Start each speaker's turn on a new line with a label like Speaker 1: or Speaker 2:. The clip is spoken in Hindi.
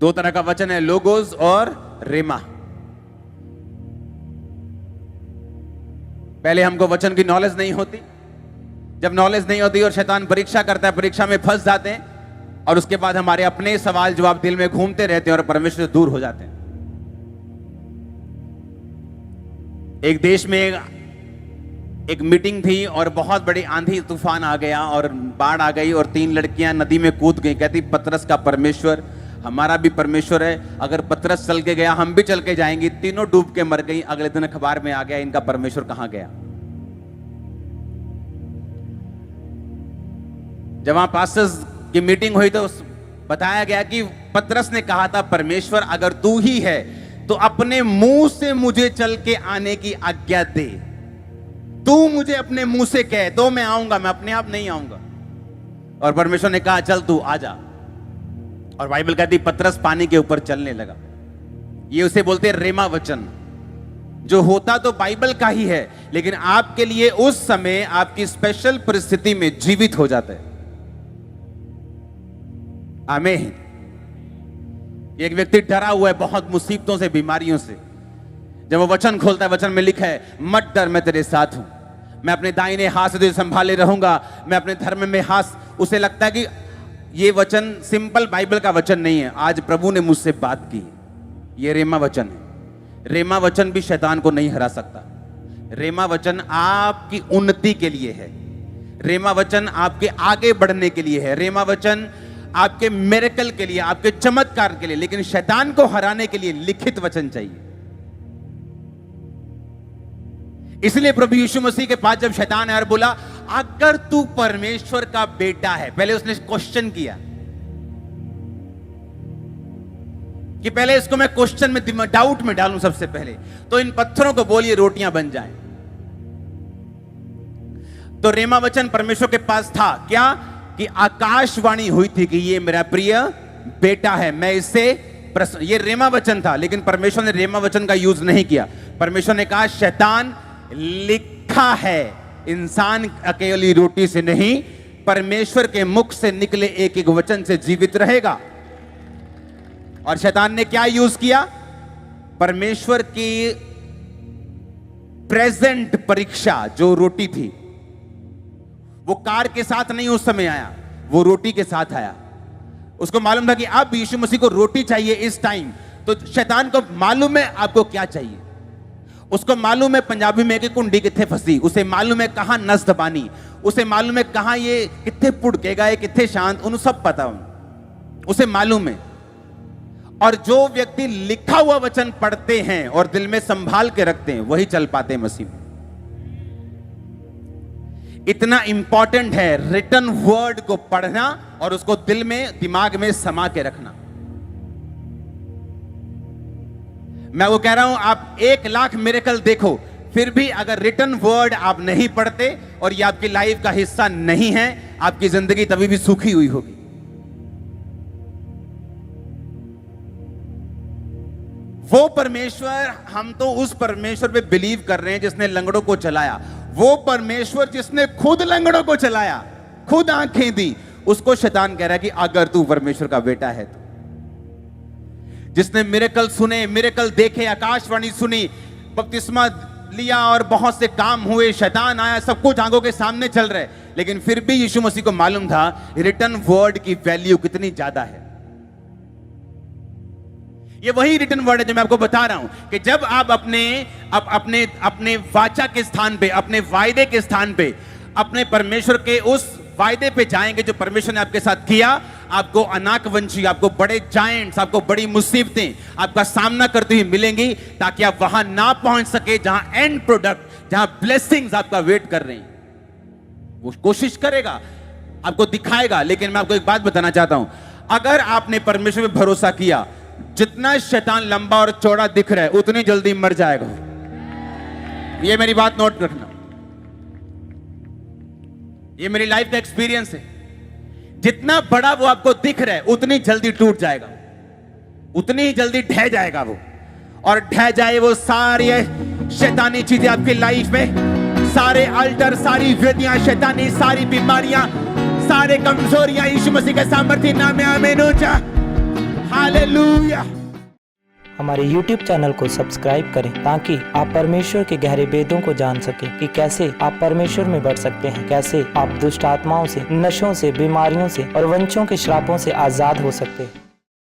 Speaker 1: दो तरह का वचन है, लोगोस और रेमा। पहले हमको वचन की नॉलेज नहीं होती। जब नॉलेज नहीं होती और शैतान परीक्षा करता है, परीक्षा में फंस जाते हैं और उसके बाद हमारे अपने सवाल जवाब दिल में घूमते रहते हैं और परमेश्वर से दूर हो जाते हैं। एक देश में एक मीटिंग थी और बहुत बड़ी आंधी तूफान आ गया और बाढ़ आ गई और 3 लड़कियां नदी में कूद गई। कहती पतरस का परमेश्वर हमारा भी परमेश्वर है, अगर पतरस चल के गया हम भी चल के जाएंगे। तीनों डूब के मर गई। अगले दिन अखबार में आ गया इनका परमेश्वर कहां गया। जब वहां पास्टर्स की मीटिंग हुई तो बताया गया कि पतरस ने कहा था परमेश्वर अगर तू ही है तो अपने मुंह से मुझे चल के आने की आज्ञा दे। तू मुझे अपने मुंह से कह तो मैं आऊंगा, मैं अपने आप नहीं आऊंगा। और परमेश्वर ने कहा चल तू आ जा। और बाइबल कहती पतरस पानी के ऊपर चलने लगा। ये उसे बोलते हैं रेमा वचन, जो होता तो बाइबल का ही है लेकिन आपके लिए उस समय आपकी स्पेशल परिस्थिति में जीवित हो जाता है। आमीन। एक व्यक्ति डरा हुआ है बहुत मुसीबतों से, बीमारियों से। जब वो वचन खोलता है, वचन में लिखा है मत डर मैं तेरे साथ हूं, मैं अपने दाहिने हाथ से तुझे संभाले रहूंगा, मैं अपने धर्म में हाथ। उसे लगता है कि ये वचन सिंपल बाइबल का वचन नहीं है, आज प्रभु ने मुझसे बात की। ये रेमा वचन है। रेमा वचन भी शैतान को नहीं हरा सकता। रेमा वचन आपकी उन्नति के लिए है। रेमा वचन आपके आगे बढ़ने के लिए है। रेमा वचन आपके मिरेकल के लिए, आपके चमत्कार के लिए। लेकिन शैतान को हराने के लिए लिखित वचन चाहिए। इसलिए प्रभु यीशु मसीह के पास जब शैतान आया और बोला अगर तू परमेश्वर का बेटा है, पहले उसने क्वेश्चन किया कि पहले इसको मैं क्वेश्चन में डाउट में डालूं सबसे पहले, तो इन पत्थरों को बोलिए रोटियां बन जाएं। तो रेमा वचन परमेश्वर के पास था क्या कि आकाशवाणी हुई थी कि ये मेरा प्रिय बेटा है, मैं इससे प्रसन्न। ये रेमा वचन था लेकिन परमेश्वर ने रेमा वचन का यूज नहीं किया। परमेश्वर ने कहा शैतान लिखा है इंसान अकेली रोटी से नहीं, परमेश्वर के मुख से निकले एक एक वचन से जीवित रहेगा। और शैतान ने क्या यूज किया? परमेश्वर की प्रेजेंट परीक्षा जो रोटी थी, वो कार के साथ नहीं उस समय आया, वो रोटी के साथ आया। उसको मालूम था कि अब यीशु मसीह को रोटी चाहिए इस टाइम। तो शैतान को मालूम है आपको क्या चाहिए। उसको मालूम है पंजाबी में कि कुंडी किथे फंसी, उसे मालूम है कहां नस दबानी, उसे मालूम है कहां ये किथे पुड़केगा, ये किथे शांत, उन्हें सब पता उसे मालूम है। और जो व्यक्ति लिखा हुआ वचन पढ़ते हैं और दिल में संभाल के रखते हैं वही चल पाते हैं मसीह में। इतना इंपॉर्टेंट है रिटन वर्ड को पढ़ना और उसको दिल में दिमाग में समा के रखना। मैं वो कह रहा हूं आप 1,00,000 मिरेकल देखो, फिर भी अगर रिटन वर्ड आप नहीं पढ़ते और ये आपकी लाइफ का हिस्सा नहीं है, आपकी जिंदगी तभी भी सूखी हुई होगी। वो परमेश्वर, हम तो उस परमेश्वर पे बिलीव कर रहे हैं जिसने लंगड़ों को चलाया। वो परमेश्वर जिसने खुद लंगड़ों को चलाया, खुद आंखें दी, उसको शैतान कह रहा है कि अगर तू परमेश्वर का बेटा है तो। जिसने मिरेकल सुने, मिरेकल देखे, आकाशवाणी सुनी, बपतिस्मा लिया और बहुत से काम हुए, शैतान आया, सब कुछ आंखों के सामने चल रहे, लेकिन फिर भी यीशु मसीह को मालूम था रिटन वर्ड की वैल्यू कितनी ज्यादा है। ये वही रिटन वर्ड है जो मैं आपको बता रहा हूं कि जब आप अपने वाचा के स्थान पे, अपने वायदे के स्थान पे, अपने परमेश्वर के उस वायदे पे जाएंगे जो परमेश्वर ने आपके साथ किया, आपको अनाकवंशी, आपको बड़े जायंट्स, आपको बड़ी मुसीबतें आपका सामना करते हुए मिलेंगी, ताकि आप वहां ना पहुंच सके जहां एंड प्रोडक्ट, जहां ब्लेसिंग्स आपका वेट कर रही हैं। वो कोशिश करेगा, आपको दिखाएगा। लेकिन मैं आपको एक बात बताना चाहता हूं, अगर आपने परमेश्वर पे भरोसा किया, जितना शैतान लंबा और चौड़ा दिख रहा है उतनी जल्दी मर जाएगा। ये मेरी बात नोट रखना, ये मेरी लाइफ का एक्सपीरियंस है। जितना बड़ा वो आपको दिख रहा है उतनी जल्दी टूट जाएगा, उतनी ही जल्दी ढह जाएगा वो। और ढह जाए वो सारी शैतानी चीजें आपकी लाइफ में, सारे अल्टर, सारी वेदियां शैतानी, सारी बीमारियां, सारे कमजोरियां यीशु मसीह के सामर्थ्य नाम में आमीन। ऊंचा हालेलुया। हालेलुया।
Speaker 2: हमारे YouTube चैनल को सब्सक्राइब करें ताकि आप परमेश्वर के गहरे वेदों को जान सकें कि कैसे आप परमेश्वर में बढ़ सकते हैं, कैसे आप दुष्ट आत्माओं से, नशों से, बीमारियों से और वंशों के श्रापों से आजाद हो सकते हैं।